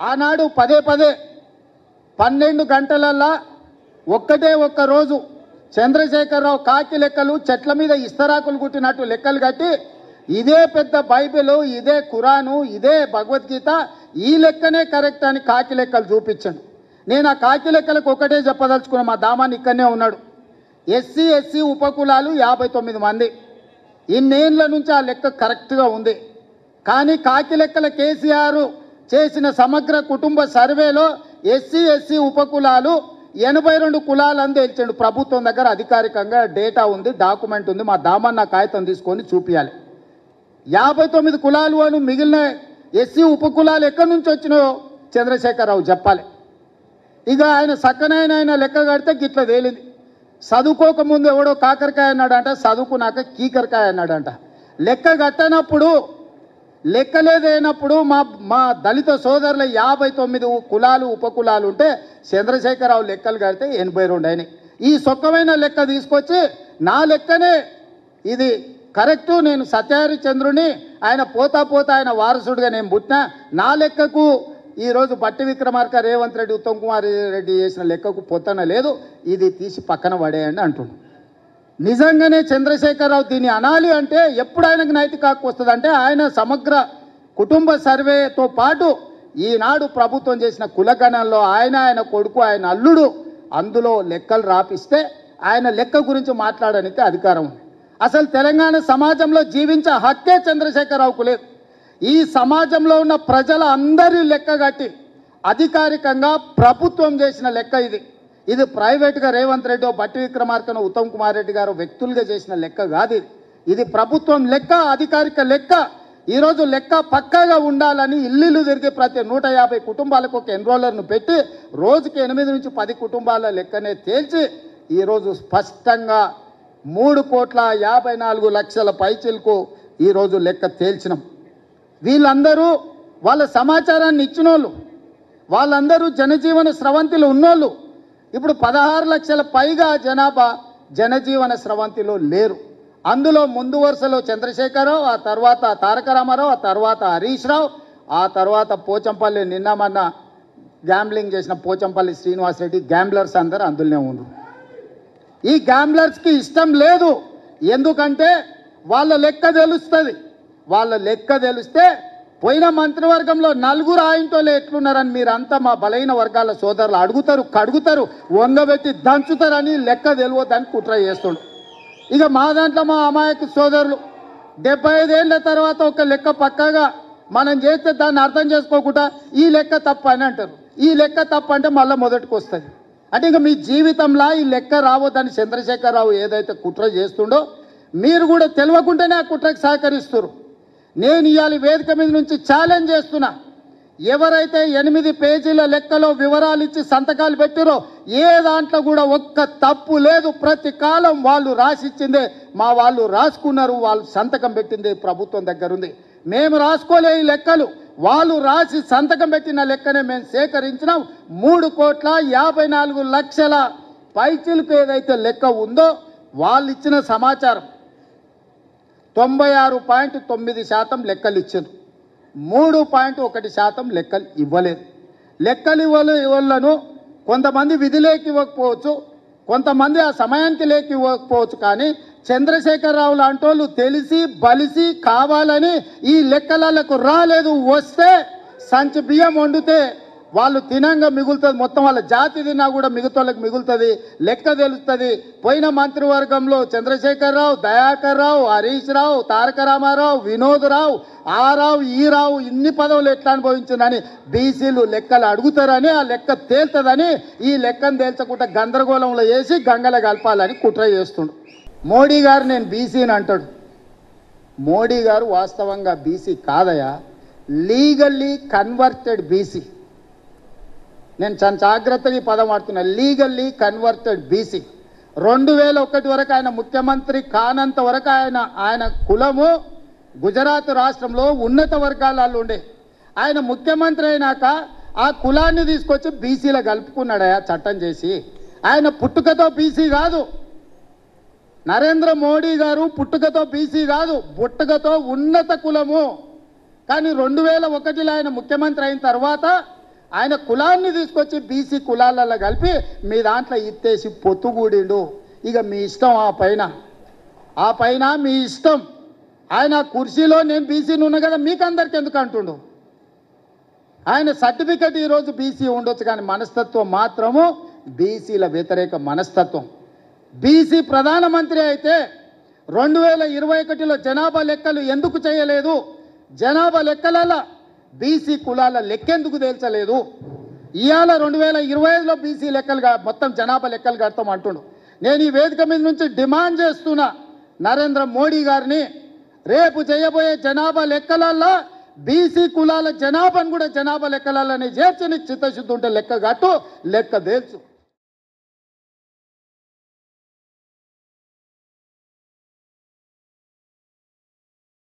ఆనాడు పదే పదే 12 గంటలల్లా ఒక్క రోజు చంద్రశేఖరరావు కాకి లెక్కలు చెట్ల మీద ఇస్తరాకులు కుట్టినట్టు లెక్కలు కట్టి ఇదే పెద్ద బైబిల్, ఇదే ఖురాను, ఇదే భగవద్గీత, ఈ లెక్కనే కరెక్ట్ అని కాకి లెక్కలు చూపించాడు. నేను ఆ కాకి లెక్కలకు ఒకటే చెప్పదలుచుకున్నా. మా దామాన్ని ఇక్కడనే ఉన్నాడు. ఎస్సీ ఉపకులాలు 59 మంది. ఇన్నేళ్ల నుంచి ఆ లెక్క కరెక్ట్గా ఉంది. కానీ కాకి లెక్కల కేసీఆర్ చేసిన సమగ్ర కుటుంబ సర్వేలో ఎస్సీ ఉపకులాలు 82 కులాలని తేల్చాడు. ప్రభుత్వం దగ్గర అధికారికంగా డేటా ఉంది, డాక్యుమెంట్ ఉంది. మా దామన్న కాగితం తీసుకొని చూపించాలి. 59 కులాలు అని మిగిలిన ఎస్సీ ఉపకులాలు ఎక్కడి నుంచి వచ్చినాయో చంద్రశేఖరరావు చెప్పాలి. ఇక ఆయన సక్కనైన లెక్క కడితే గిట్ల తేలింది. చదువుకోకముందు ఎవడో కాకరకాయ అన్నాడంట, చదువుకున్నాక కీకరకాయ అన్నాడంట. లెక్క కట్టనప్పుడు లెక్కలేదైనప్పుడు మా దళిత సోదరుల 59 కులాలు ఉపకులాలు ఉంటే చంద్రశేఖరరావు లెక్కలు కడితే 82 అయినాయి. ఈ సొక్కమైన లెక్క తీసుకొచ్చి నా లెక్కనే ఇది కరెక్టు, నేను సత్యహరిచంద్రుని, ఆయన పోతా ఆయన వారసుడిగా నేను పుట్టినా, నా లెక్కకు ఈరోజు బట్టి విక్రమార్క, రేవంత్ రెడ్డి, ఉత్తమ్ కుమార్ రెడ్డి చేసిన లెక్కకు పొత్తన లేదు, ఇది తీసి పక్కన పడేయండి అంటుండు. నిజంగానే చంద్రశేఖరరావు దీన్ని అనాలి అంటే ఎప్పుడు ఆయనకు నైతిక హక్కు వస్తుందంటే ఆయన సమగ్ర కుటుంబ సర్వేతో పాటు ఈనాడు ప్రభుత్వం చేసిన కులగణంలో ఆయన కొడుకు, ఆయన అల్లుడు అందులో లెక్కలు రాపిస్తే ఆయన లెక్క గురించి మాట్లాడడానికి అధికారం ఉంది. అసలు తెలంగాణ సమాజంలో జీవించే హక్కే చంద్రశేఖరరావుకు లేదు. ఈ సమాజంలో ఉన్న ప్రజల అందరి లెక్క కట్టి అధికారికంగా ప్రభుత్వం చేసిన లెక్క ఇది ప్రైవేట్గా రేవంత్ రెడ్డి, బట్టి విక్రమార్కను, ఉత్తమ్ కుమార్ రెడ్డి గారు వ్యక్తులుగా చేసిన లెక్క కాదు. ఇది ప్రభుత్వం లెక్క, అధికారిక లెక్క. ఈరోజు లెక్క పక్కాగా ఉండాలని ఇల్లు తిరిగి ప్రతి 150 కుటుంబాలకు ఒక ఎన్రోలర్ను పెట్టి రోజుకి 8 నుంచి 10 కుటుంబాల లెక్కనే తేల్చి ఈరోజు స్పష్టంగా 3,54,00,000 పైచిలకు ఈరోజు లెక్క తేల్చినాం. వీళ్ళందరూ వాళ్ళ సమాచారాన్ని ఇచ్చినోళ్ళు, వాళ్ళందరూ జనజీవన స్రవంతిలో ఉన్నోళ్ళు. ఇప్పుడు 16 లక్షల పైగా జనాభా జనజీవన స్రవంతిలో లేరు. అందులో ముందు వరుసలో చంద్రశేఖరరావు, ఆ తర్వాత తారక రామారావు, ఆ తర్వాత హరీష్ రావు, ఆ తర్వాత పోచంపల్లి నిన్నమన్న గ్యాంబ్లింగ్ చేసిన పోచంపల్లి శ్రీనివాసరెడ్డి, గ్యాంబ్లర్స్ అందరూ అందులోనే ఉన్నారు. ఈ గ్యాంబ్లర్స్కి ఇష్టం లేదు. ఎందుకంటే వాళ్ళ లెక్క తెలుస్తుంది. వాళ్ళ లెక్క తెలిస్తే పోయిన మంత్రివర్గంలో 4 ఆయనతోలే ఎట్లున్నారని మీరంతా మా బలైన వర్గాల సోదరులు అడుగుతారు, కడుగుతారు, వంగబెట్టి దంచుతారని లెక్క తెలియదని కుట్ర చేస్తుండ్రు. ఇక మా దాంట్లో మా అమాయక సోదరులు 75 ఏళ్ళ తర్వాత ఒక లెక్క పక్కాగా మనం చేస్తే దాన్ని అర్థం చేసుకోకుండా ఈ లెక్క తప్పు అని అంటారు. ఈ లెక్క తప్పు అంటే మళ్ళీ మొదటికి వస్తుంది. అంటే ఇక మీ జీవితంలో ఈ లెక్క రావద్దని చంద్రశేఖరరావు ఏదైతే కుట్ర చేస్తుండో మీరు కూడా తెలియకుండానే ఆ కుట్రకు సహకరిస్తారు. నేను ఇవాళ వేదిక మీద నుంచి ఛాలెంజ్ చేస్తున్నా. ఎవరైతే 8 పేజీల లెక్కలో వివరాలు ఇచ్చి సంతకాలు పెట్టారో ఏ దాంట్లో కూడా ఒక్క తప్పు లేదు. ప్రతి కాలం వాళ్ళు రాసిచ్చిందే మా వాళ్ళు రాసుకున్నారు, వాళ్ళు సంతకం పెట్టింది ప్రభుత్వం దగ్గర ఉంది. మేము రాసుకోలే ఈ లెక్కలు, వాళ్ళు రాసి సంతకం పెట్టిన లెక్కనే మేము సేకరించినాం. 3,54,00,000 పైచిలకు ఏదైతే లెక్క ఉందో వాళ్ళు ఇచ్చిన సమాచారం 96.9% లెక్కలు ఇచ్చారు. 3.1% లెక్కలు ఇవ్వలేదు. లెక్కలు ఇవ్వలను కొంతమంది విధిలేకి ఇవ్వకపోవచ్చు, కొంతమంది ఆ సమయానికి లేక ఇవ్వకపోవచ్చు. కానీ చంద్రశేఖరరావు లాంటి వాళ్ళు తెలిసి బలిసి కావాలని ఈ లెక్కలకు రాలేదు. వస్తే సంచి బియ్యం వండితే వాళ్ళు తినంగా మిగులుతుంది, మొత్తం వాళ్ళ జాతి తిన్నా కూడా మిగతాళ్ళకి మిగులుతుంది, లెక్క తెలుస్తుంది. పోయిన మంత్రివర్గంలో చంద్రశేఖరరావు, దయాకర్ రావు, హరీష్ రావు, తారక రామారావు, వినోద్ రావు, ఆ రావు ఈ రావు ఇన్ని పదవులు ఎట్లా అనుభవించిందని బీసీలు లెక్కలు అడుగుతారని ఆ లెక్క తేల్తుందని ఈ లెక్కను తేల్చకుండా గందరగోళంలో వేసి గంగల కలపాలని కుట్ర చేస్తుండు. మోడీ గారు నేను బీసీని అంటాడు. మోడీ గారు వాస్తవంగా బీసీ కాదయా, లీగల్లీ కన్వర్టెడ్ బీసీ. నేను చాలా జాగ్రత్తగా ఈ పదం వాడుతున్నా, లీగల్లీ కన్వర్టెడ్ బీసీ. 2001 వరకు ఆయన ముఖ్యమంత్రి కానంత వరకు ఆయన కులము గుజరాత్ రాష్ట్రంలో ఉన్నత వర్గాలలో ఉండే. ఆయన ముఖ్యమంత్రి అయినాక ఆ కులాన్ని తీసుకొచ్చి బీసీలో కలుపుకున్నాడయా చట్టం చేసి. ఆయన పుట్టుకతో బీసీ కాదు, నరేంద్ర మోడీ గారు పుట్టుకతో బీసీ కాదు, పుట్టుకతో ఉన్నత కులము. కానీ 2001లో ఆయన ముఖ్యమంత్రి అయిన తర్వాత ఆయన కులాన్ని తీసుకొచ్చి బీసీ కులాలలో కలిపి మీ దాంట్లో ఇత్తేసి పొత్తుగూడిండు. ఇక మీ ఇష్టం. ఆ పైన మీ ఇష్టం. ఆయన కుర్చీలో నేను బీసీని ఉన్నా కదా మీకు అందరికి ఎందుకు అంటుండు. ఆయన సర్టిఫికెట్ ఈరోజు బీసీ ఉండొచ్చు, కానీ మనస్తత్వం మాత్రము బీసీల వ్యతిరేక మనస్తత్వం. బీసీ ప్రధానమంత్రి అయితే 2021లో జనాభా లెక్కలు ఎందుకు చేయలేదు? జనాభా లెక్కలలో బీసీ కులాల లెక్కెందుకు తేల్చలేదు? ఇవాళ 2025లో బీసీ లెక్కలు మొత్తం జనాభా లెక్కలు కడతాం అంటుండు. నేను ఈ వేదిక మీద నుంచి డిమాండ్ చేస్తున్నా నరేంద్ర మోడీ గారిని, రేపు చేయబోయే జనాభా లెక్కలల్లో బీసీ కులాల జనాభాను కూడా జనాభా లెక్కలలోనే చేర్చి చిత్తశుద్ధి ఉంటే లెక్క కట్టు, లెక్క తేల్చు.